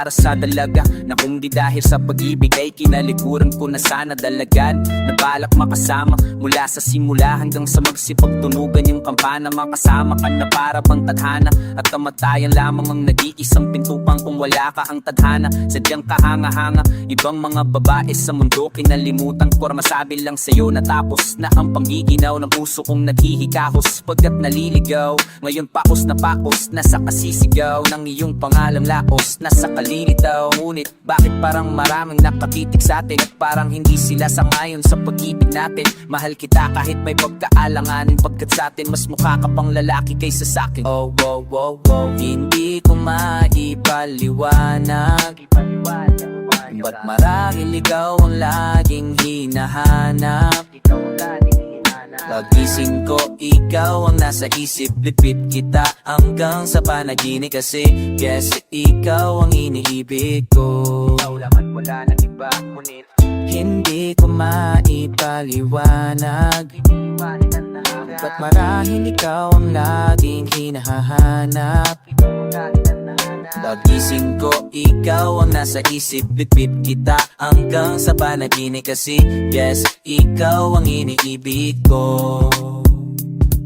para sa dalaga, na kung di dahil sa pag-ibig ay kinalikuran ko na sana dalagan. Nabalak makasama mula sa simula hanggang sa magsipagtunugan yung kampana. Makasama ka na para bang tadhana, at kamatayan lamang ang nag-iisang pintupang kung wala ka ang tadhana. Sadyang kahanga-hanga, ibang mga babae sa mundo kinalimutan ko. Masabi lang sa'yo na tapos na ang panggiginaw ng puso kong naghihikahos pagkat naliligaw. Ngayon pakos na nasa kasisigaw ng iyong pangalang laos, nasa kalilitaw. Ngunit bakit parang maraming nakatitig sa atin at parang hindi sila sangayon sa pag-ibig natin? Mahal kita kahit may pagkaalanganin, pagkat sa atin mas mukha ka pang lalaki kaysa sa'kin. Oh, oh, oh, oh. Hindi ko maipaliwanag ba't marahil ikaw ang laging hinahanap. Pagising ko, ikaw ang nasa isip. Lipit kita hanggang sa panaginip kasi yes, ikaw ang iniibig ko. Ikaw lang at wala nang iba, ngunit hindi ko maipaliwanag ba't marahil ikaw ang laging hinahanap. Pagising ko, ikaw ang nasa isip. Bitbit kita hanggang sa panaginip kasi yes, ikaw ang iniibig ko.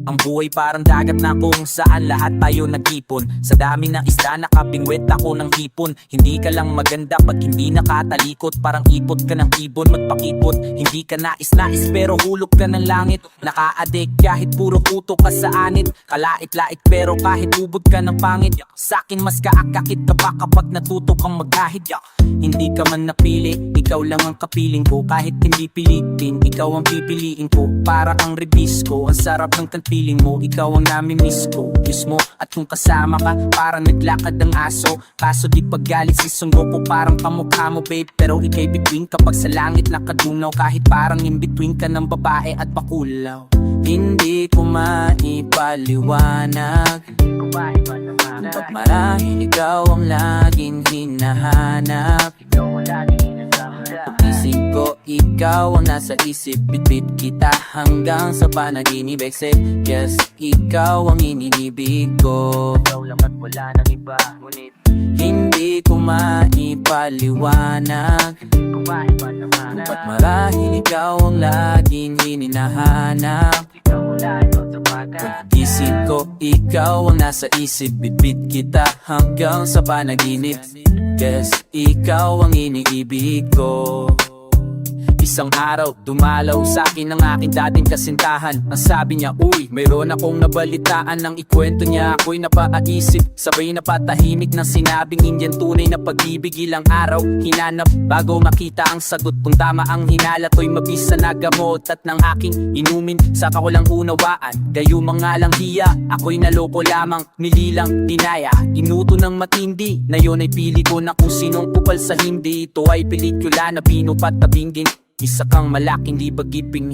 Ang buhay parang dagat na kung saan lahat tayo nag-ipon. Sa dami ng isda nakabingwit ako ng hipon. Hindi ka lang maganda pag hindi nakatalikot. Parang ipot ka ng ibon magpakipot. Hindi ka nais-nais pero hulog ka ng langit. Naka-addict kahit puro puto ka sa anit. Kalait-lait pero kahit ubod ka ng pangit. Sa'kin mas kaakakit ka pa kapag natuto kang maghahid. Hindi ka man napili, ikaw lang ang kapiling ko. Kahit hindi pilitin, ikaw ang pipiliin ko. Para kang rebisco, ang sarap ng feeling mo, ikaw ang namimiss ko. Kiss mo at kung kasama ka, parang naglakad ng aso. Kaso di paggalit si sunggo ko, parang kamukha mo babe. Pero ikay between kapag sa langit nakadunaw. Kahit parang in between ka ng babae at bakulaw. Hindi ko maipaliwanag ba't marahil ikaw ang laging hinahanap. Pagising ko, ikaw ang nasa isip. Bitbit kita hanggang sa panaginip except yes, ikaw ang iniibig ko. Ikaw lang at wala nang iba, ngunit hindi ko maipaliwanag ba't marahil ikaw ang laging hinahanap. Pagising ko, ikaw ang nasa isip. Bitbit kita hanggang sa panaginip yes, ikaw ang iniibig ko. Isang araw, dumalaw sa'kin ang aking dating kasintahan. Ang sabi niya, uy, mayroon akong nabalitaan. Nang ikwento niya, ako'y napaisip. Sabay napatahimik ng sinabing Indian tunay na pag-ibig. Ilang araw, hinanap bago makita ang sagot. Kung tama ang hinala, to'y mabisa na gamot. At ng aking inumin, saka ko lang unawaan. Gayo mga lang hiya, ako'y naloko lamang. Nililang, dinaya, inuto ng matindi. Na yun ay pili ko na kung sinong kupal sa hindi. Ito ay pelikula na binupat tabinggin. Isa kang malaking di bagiping